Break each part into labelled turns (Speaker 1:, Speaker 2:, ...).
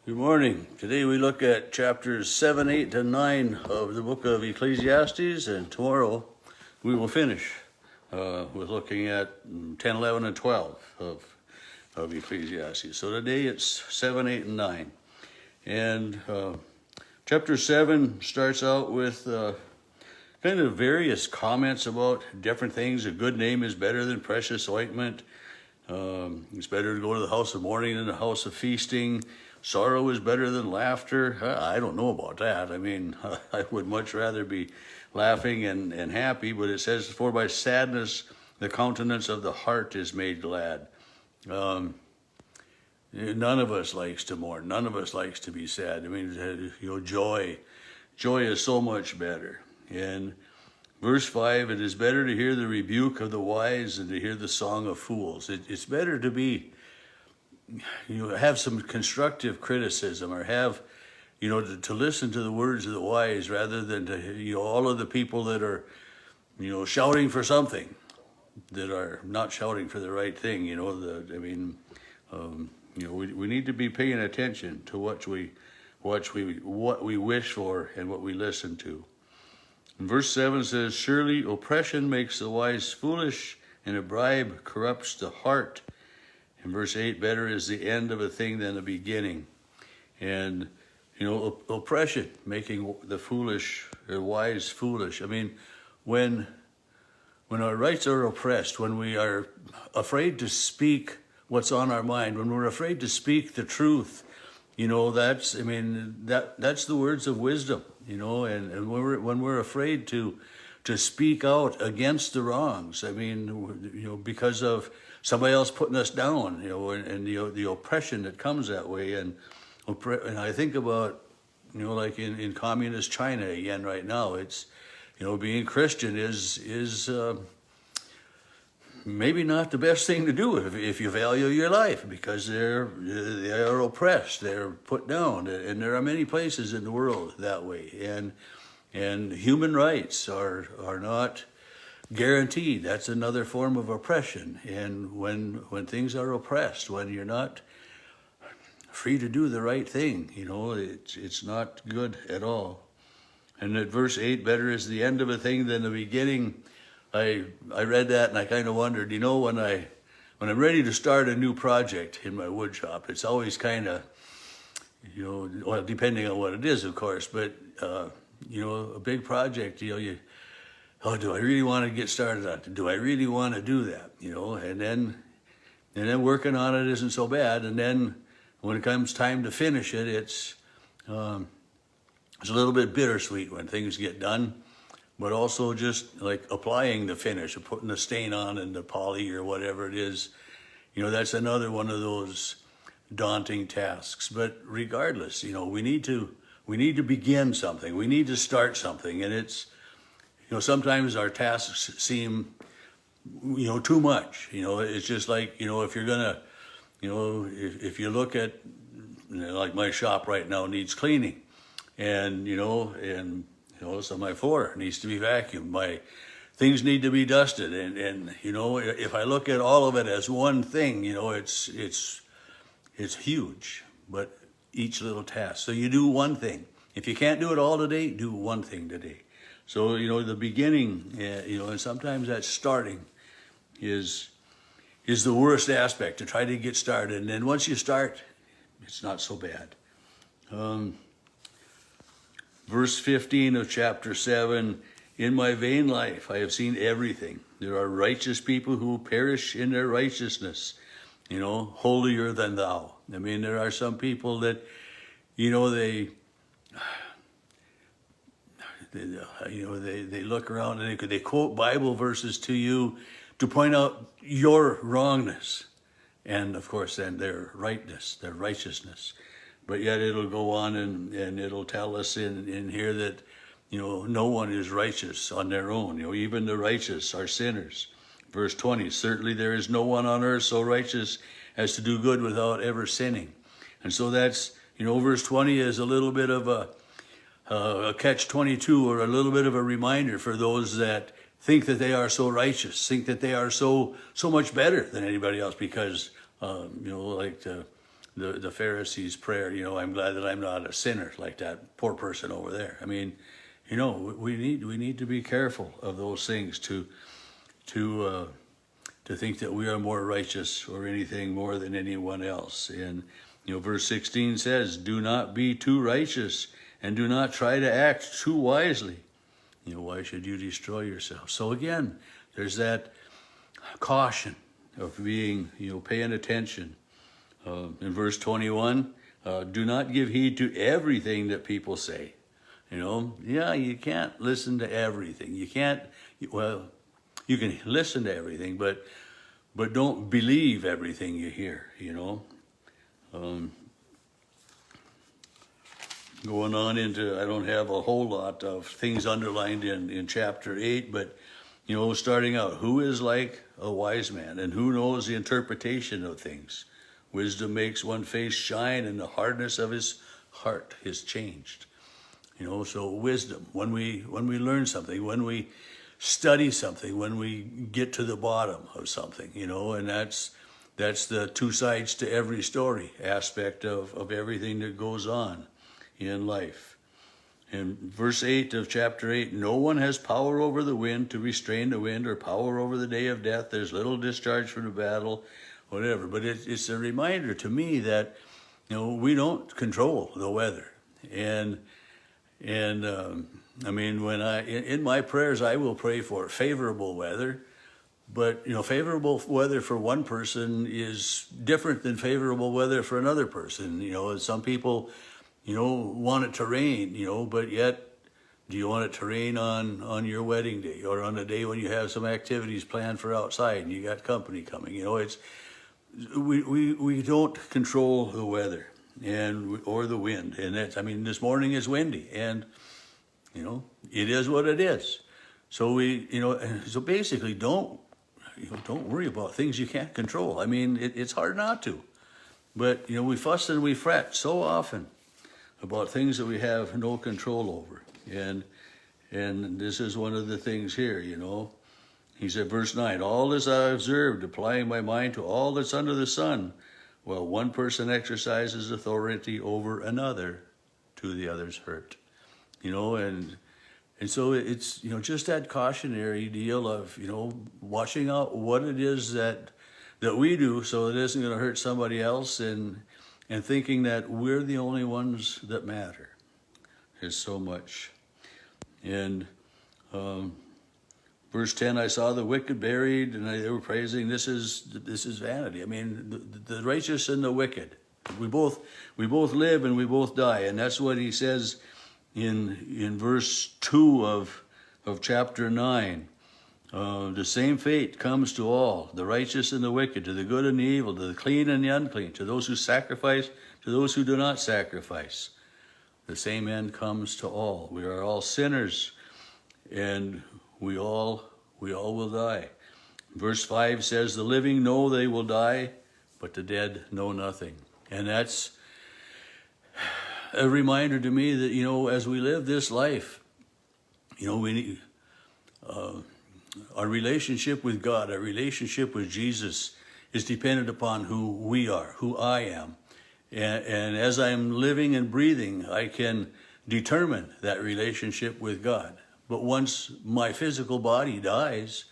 Speaker 1: Good morning. Today we look at chapters 7, 8, and 9 of the book of Ecclesiastes, and tomorrow we will finish with looking at 10, 11, and 12 of Ecclesiastes. So today it's 7, 8, and 9. And chapter 7 starts out with kind of various comments about different things. A good name is better than precious ointment. It's better to go to the house of mourning than the house of feasting. Sorrow is better than laughter. I don't know about that. I mean, I would much rather be laughing and happy, but it says, for by sadness the countenance of the heart is made glad. None of us likes to mourn. None of us likes to be sad. I mean, joy is so much better. And verse 5, it is better to hear the rebuke of the wise than to hear the song of fools. It's better to be, have some constructive criticism, or have, to listen to the words of the wise rather than to, all of the people that are, shouting for something that are not shouting for the right thing. We need to be paying attention to what we wish for and what we listen to. And verse 7 says, surely oppression makes the wise foolish, and a bribe corrupts the heart. In verse 8, better is the end of a thing than the beginning. And, oppression, making the foolish or wise foolish. I mean, when our rights are oppressed, when we are afraid to speak what's on our mind, when we're afraid to speak the truth, that's the words of wisdom, and when we're afraid to speak out against the wrongs, because of somebody else putting us down, and the oppression that comes that way. And I think about, like in communist China again right now, it's, being Christian is maybe not the best thing to do if you value your life, because they are oppressed, they're put down, and there are many places in the world that way. And human rights are not guaranteed. That's another form of oppression. And when things are oppressed, when you're not free to do the right thing, it's not good at all. And at verse 8, better is the end of a thing than the beginning. I read that and I kind of wondered, when I'm ready to start a new project in my wood shop, it's always kind of, depending on what it is, of course, but a big project, do I really want to get started on it? Do I really want to do that? And then working on it isn't so bad. And then when it comes time to finish it, it's a little bit bittersweet when things get done, but also just like applying the finish or putting the stain on and the poly or whatever it is, that's another one of those daunting tasks. But regardless, we need to begin something. We need to start something. And it's, sometimes our tasks seem, too much. It's just like, if you're gonna, if you look at, like my shop right now needs cleaning, and so my floor needs to be vacuumed, my things need to be dusted, and if I look at all of it as one thing, it's huge, but each little task. So you do one thing. If you can't do it all today, do one thing today. So, the beginning, and sometimes that starting is the worst aspect, to try to get started. And then once you start, it's not so bad. Verse 15 of chapter 7, in my vain life I have seen everything. There are righteous people who perish in their righteousness, holier than thou. There are some people that, they look around and they quote Bible verses to you to point out your wrongness, and of course then their rightness, their righteousness. But yet it'll go on and it'll tell us in here that no one is righteous on their own. Even the righteous are sinners. Verse 20, certainly there is no one on earth so righteous as to do good without ever sinning. And so that's, verse 20 is a little bit of a catch-22, or a little bit of a reminder for those that think that they are so righteous, think that they are so much better than anybody else because, the Pharisees' prayer, I'm glad that I'm not a sinner like that poor person over there. I mean, we need to be careful of those things to think that we are more righteous or anything more than anyone else. And verse 16 says, "Do not be too righteous, and do not try to act too wisely. Why should you destroy yourself?" So again, there's that caution of being, paying attention. In verse 21, do not give heed to everything that people say. You can't listen to everything. You can't, well, you can listen to everything, but don't believe everything you hear, Going on into, I don't have a whole lot of things underlined in chapter 8, but, starting out, who is like a wise man, and who knows the interpretation of things? Wisdom makes one face shine, and the hardness of his heart is changed. So wisdom, when we learn something, when we study something, when we get to the bottom of something, and that's the two sides to every story aspect of everything that goes on in life. In verse 8 of chapter 8, no one has power over the wind to restrain the wind, or power over the day of death. There's little discharge from the battle, whatever. But it's a reminder to me that, we don't control the weather. And I mean, when in my prayers, I will pray for favorable weather, but, favorable weather for one person is different than favorable weather for another person. Some people, want it to rain, but yet, do you want it to rain on your wedding day, or on a day when you have some activities planned for outside and you got company coming? We don't control the weather or the wind. And this morning is windy, and, it is what it is. So so basically don't worry about things you can't control. It's hard not to, but, we fuss and we fret so often about things that we have no control over. And this is one of the things here, He said, verse 9, all this I observed, applying my mind to all that's under the sun. Well, one person exercises authority over another, to the other's hurt. And so it's, just that cautionary deal of, watching out what it is that we do so it isn't going to hurt somebody else, and thinking that we're the only ones that matter is so much. And verse 10, I saw the wicked buried, and they were praising, this is vanity. The righteous and the wicked, we both live and we both die. And that's what he says in verse 2 of chapter 9. The same fate comes to all, the righteous and the wicked, to the good and the evil, to the clean and the unclean, to those who sacrifice, to those who do not sacrifice. The same end comes to all. We are all sinners, and we all will die. Verse 5 says, the living know they will die, but the dead know nothing. And that's a reminder to me that, as we live this life, we need... our relationship with God, our relationship with Jesus is dependent upon who we are, who I am. And as I'm living and breathing, I can determine that relationship with God. But once my physical body dies,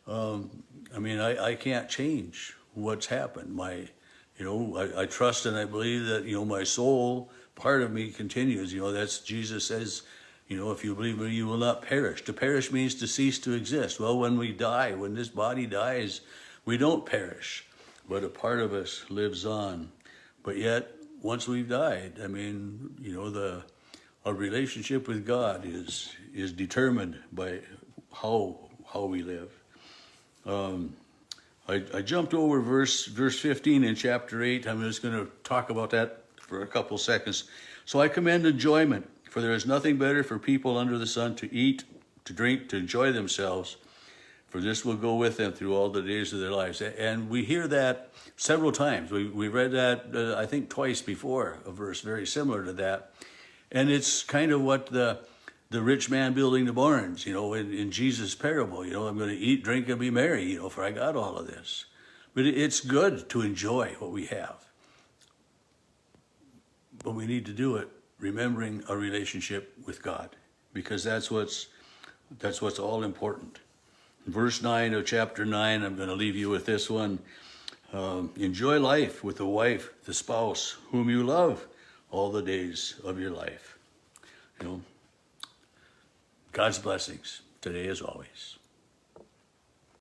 Speaker 1: I can't change what's happened. I trust and I believe that, my soul, part of me continues. That's Jesus says, if you believe me, you will not perish. To perish means to cease to exist. Well, when we die, when this body dies, we don't perish, but a part of us lives on. But yet, once we've died, our relationship with God is determined by how we live. I jumped over verse 15 in chapter 8. I'm just going to talk about that for a couple seconds. So I commend enjoyment, for there is nothing better for people under the sun to eat, to drink, to enjoy themselves, for this will go with them through all the days of their lives. And we hear that several times. We read that, I think, twice before, a verse very similar to that. And it's kind of what the rich man building the barns, in Jesus' parable. I'm going to eat, drink, and be merry, for I got all of this. But it's good to enjoy what we have. but we need to do it remembering our relationship with God, because that's what's all important. Verse 9 of chapter 9, I'm going to leave you with this one. Enjoy life with the wife, the spouse, whom you love all the days of your life. You know, God's blessings today as always.